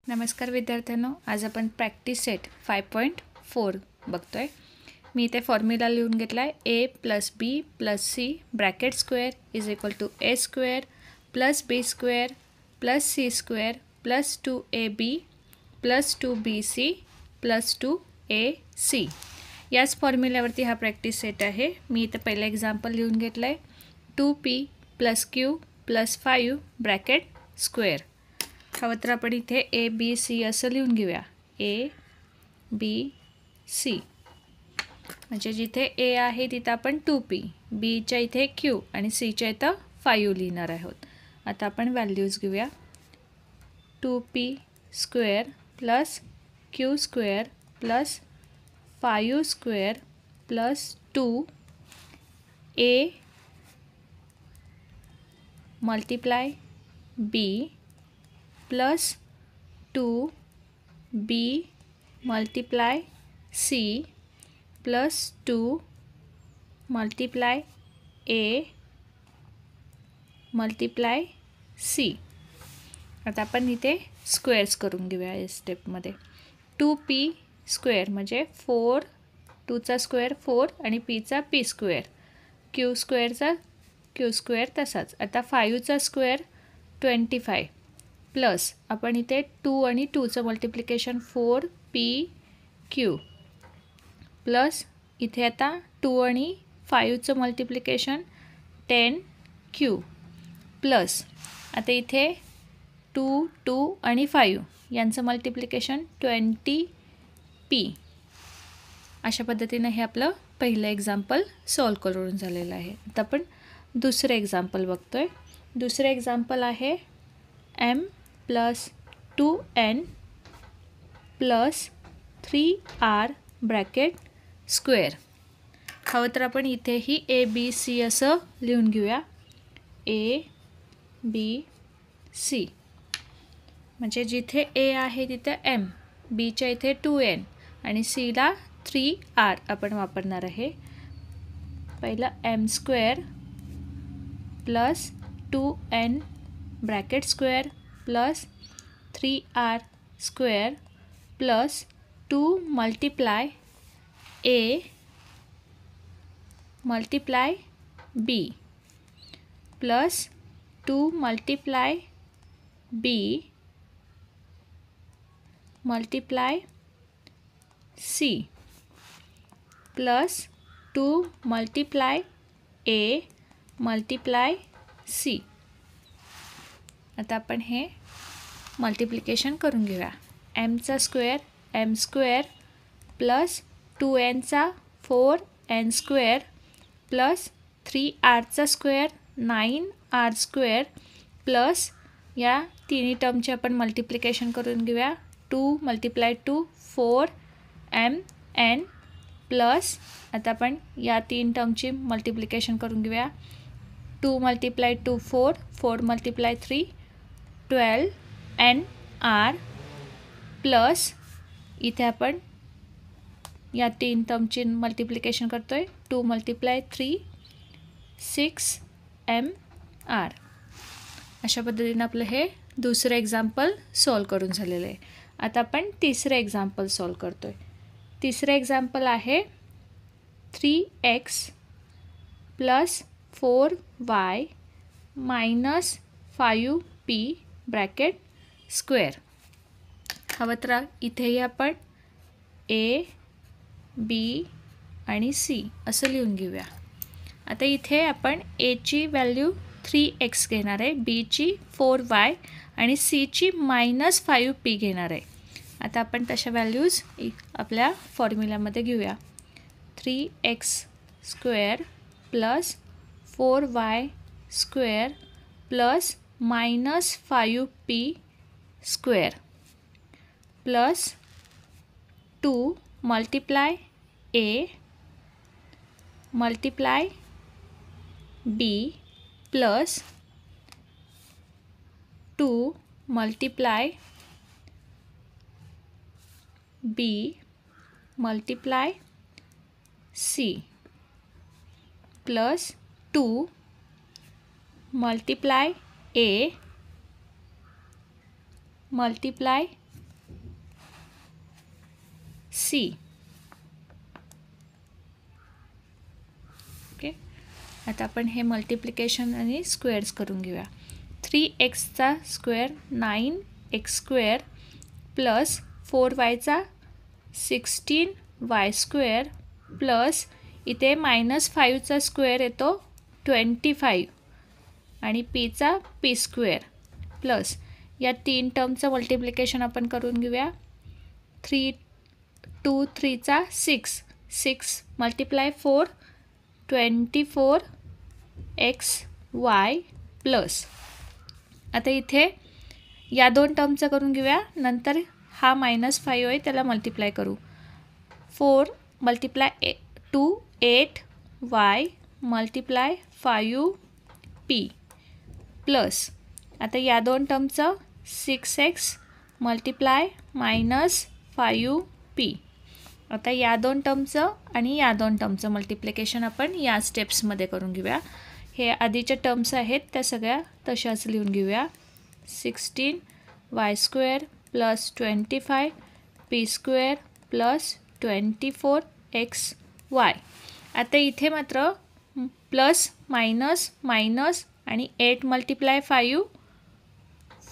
नमस्कार विद्यार्थ्यांनो, आज आपण प्रॅक्टिस सेट 5.4 बघतोय। मी इथे फॉर्म्युला लिहून घेतला आहे a + b + c bracket square is equal to a square + b square + c square + 2ab + 2bc + 2ac। याच फॉर्म्युल्यावरती हा प्रॅक्टिस सेट आहे। मी इथे पहिलं एक्झाम्पल लिहून घेतलं आहे 2p + q + 5 ब्रॅकेट स्क्वेअर। हवं तर आपण इथे ए बी सी असं लिहून घेऊया, ए बी सी। म्हणजे जिथे ए आहे तिथं आपण 2p, बीच्या इथे q आणि सीच्या इथं 5 लिहिणार आहोत। आता आपण व्हॅल्यूज घेऊया, 2p square + q square + 5 square + 2 a multiply b + 2b multiply c + 2 multiply a multiply c। आता आपण इथे स्क्वेअर्स करून घेऊया या स्टेपमध्ये। 2p स्क्वेअर म्हणजे 4, 2चा स्क्वेअर 4 आणि pचा p square, q स्क्वेअरचा q square तसाच। आता 5चा स्क्वेअर 25 प्लस आपण इथे 2 आणि 2चं मल्टिप्लिकेशन 4pq प्लस इथे आता 2 आणि 5चं मल्टिप्लिकेशन 10q प्लस आता इथे 2, 2 आणि 5 यांचं मल्टिप्लिकेशन 20p। अशा पद्धतीने हे आपलं पहिलं एक्झाम्पल सॉल्व करून झालेलं आहे। आता आपण दुसरं एक्झाम्पल बघतोय। दुसरं एक्झाम्पल आहे m + 2n + 3r bracket square. हवं तर आपण इथेही ए बी सी असं लिहून घेऊया, ए बी सी। म्हणजे जिथे ए आहे तिथे m, बीच्या इथे 2n आणि सीला 3r आपण वापरणार आहे। पहिलं m square + 2n bracket square + 3r square + 2 multiply a multiply b + 2 multiply b multiply c + 2 multiply a multiply c। आता आपण हे मल्टिप्लिकेशन करून घेऊया, mचा स्क्वेअर m स्क्वेअर + 2nचा 4n स्क्वेअर + 3rचा स्क्वेअर 9r स्क्वेअर प्लस या तिन्ही टर्मचे आपण मल्टिप्लिकेशन करून घेऊया, 2 × 2 4mn प्लस आता आपण या तीन टर्मची मल्टिप्लिकेशन करून घेऊया, 2 × 2 4, 4 × 3 12nr प्लस इथे आपण या तीन टर्मची मल्टिप्लिकेशन करतोय, 2 × 3 6mr। अशा पद्धतीने आपलं हे दुसरं एक्झाम्पल सॉल्व करून झालेलं आहे। आता आपण तिसरं एक्झाम्पल सॉल्व करतोय। तिसरं एक्झाम्पल आहे 3x + 4y - 5p bracket square. हवं तर इथेही आपण a b आणि c असं लिहून घेऊया। आता इथे आपण a ची व्हॅल्यू 3x घेणार आहे, b ची 4y आणि c ची -5p घेणार आहे। आता आपण तशा व्हॅल्यूज आपल्या फॉर्म्युल्यामध्ये घेऊया, 3x square + 4y square + -5p square plus 2 multiply a multiply b plus 2 multiply b multiply c plus 2 multiply a multiply C. Okay, आता आपण हे मल्टिप्लिकेशन आणि स्क्वेअर्स करून घेऊया. 3x square 9x² plus 4y 16y square plus इथे -5 square येतो 25 आणि पीचा p² प्लस या 3 टर्मचं मल्टिप्लिकेशन आपण करून घेऊया. 3 2 3 6 6 × 4 24xy प्लस आता इथे या 2 टर्मचं करून घेऊया. नंतर हा -5 आहे त्याला मल्टिप्लाय करू. 4 × 2 8y × 5p प्लस आता या 2 टर्मचं 6x × -5p. आता या 2 टर्मचं आणि या 2 टर्मचं मल्टिप्लिकेशन आपण या स्टेप्समध्ये करून घेऊया. हे आधीच्या टर्म्स आहेत त्या सगळ्या तशाच लिहून घेऊया. 16y² plus 25p² plus 24xy. आता इथे मात्र प्लस मायनस मायनस आणि 8 × 5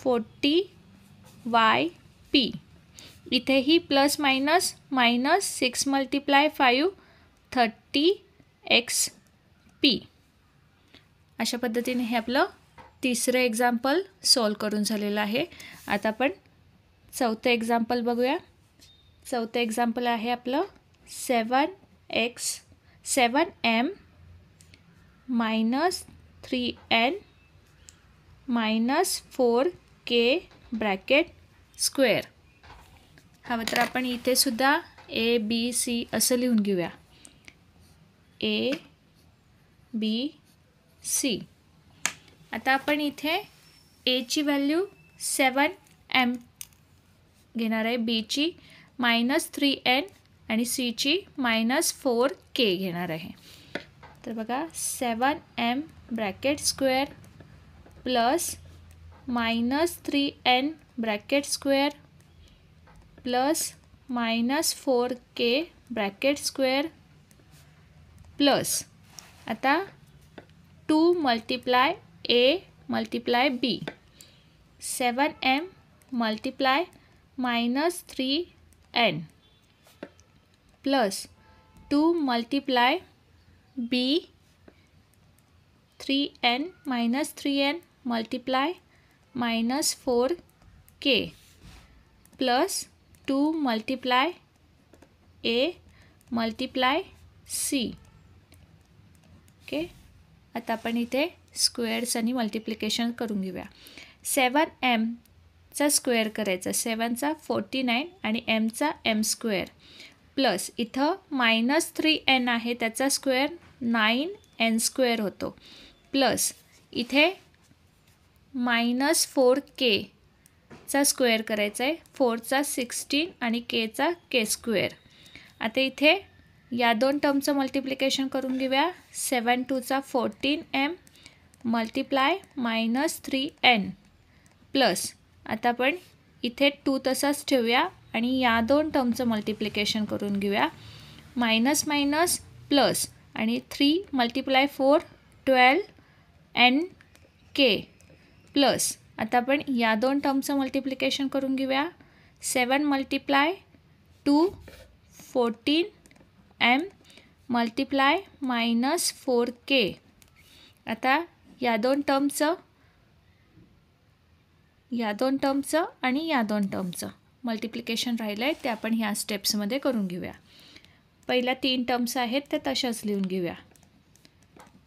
40yp. इथेही प्लस मायनस मायनस 6 × 5 30xp. अशा पद्धतीने हे आपलं तिसरं एक्झाम्पल सॉल्व करून झालेलं आहे. आता आपण चौथं एक्झाम्पल बघूया. चौथं एक्झाम्पल आहे आपलं 7m - 3n - 4k bracket square. हवं तर आपण इथे सुद्धा A B C असं लिहून घेऊया. A B C. आता आपण इथे A ची व्हॅल्यू 7m घेणार आहे, B ची -3n आणि C ची -4k घेणार आहे. तर बघा 7m bracket square plus -3n bracket square plus -4k bracket square plus आता 2 × A × B. 7m × -3n plus 2 × B 3n -3n × -4k plus 2 × A × C. Okay, आता आपण इथे स्क्वेअर्स आणि मल्टिप्लिकेशन करून घेऊया. 7m चा स्क्वेअर करायचा, 7 चा 49 आणि m चा m² प्लस इथं -3n आहे त्याचा स्क्वेअर 9n² होतो प्लस इथे -4k चा स्क्वेअर करायचा आहे, 4 चा 16 आणि k चा k². आता इथे या 2 टर्मचं मल्टिप्लिकेशन करून घेऊया. 7 2 14m × -3n प्लस आता आपण इथे 2 तसाच ठेवूया आणि या 2 टर्मचं मल्टिप्लिकेशन करून घेऊया. मायनस मायनस प्लस आणि 3 × 4 12nk प्लस आता आपण या 2 टर्मचं मल्टिप्लिकेशन करून घेऊया. 7 × 2 14m × -4k. आता या 2 टर्मचं आणि या 2 टर्मचं मल्टिप्लिकेशन राहिलं आहे ते आपण ह्या स्टेप्समध्ये करून घेऊया. पहिल्या 3 टर्म्स आहेत त्या तशाच लिहून घेऊया.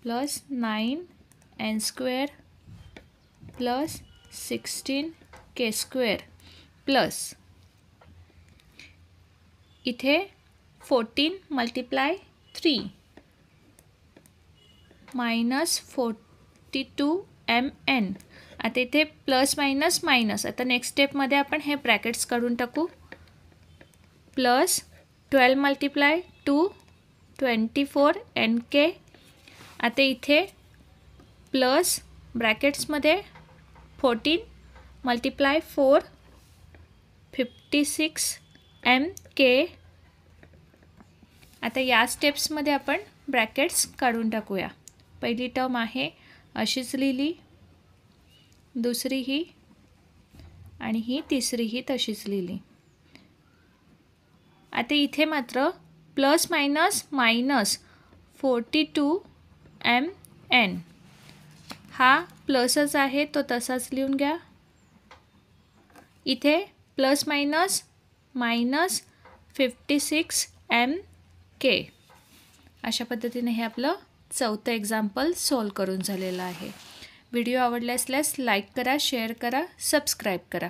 Plus 9n² plus 16k² plus इथे 14 × 3 -42mn. आता इथे प्लस मायनस मायनस. आता नेक्स्ट स्टेपमध्ये आपण हे ब्रॅकेट्स काढून टाकू. Plus 12 × 2 24nk. आता इथे प्लस ब्रॅकेट्समध्ये 14 × 4 56mk आता या स्टेप्समध्ये आपण ब्रॅकेट्स काढून टाकूया. पहिली टर्म आहे अशीच लिहिली, दुसरी ही आणि ही तिसरी ही तशीच लिहिली. आता इथे मात्र प्लस मायनस मायनस 42 mn हा प्लसच आहे, तो तसाच लिहून घ्या. इथे प्लस मायनस मायनस 56 mk. अशा पद्धतीने हे आपलं चौथं एक्झाम्पल सॉल्व करून झालेलं आहे. व्हिडिओ आवडला असल्यास लाईक करा, शेअर करा, सबस्क्राईब करा.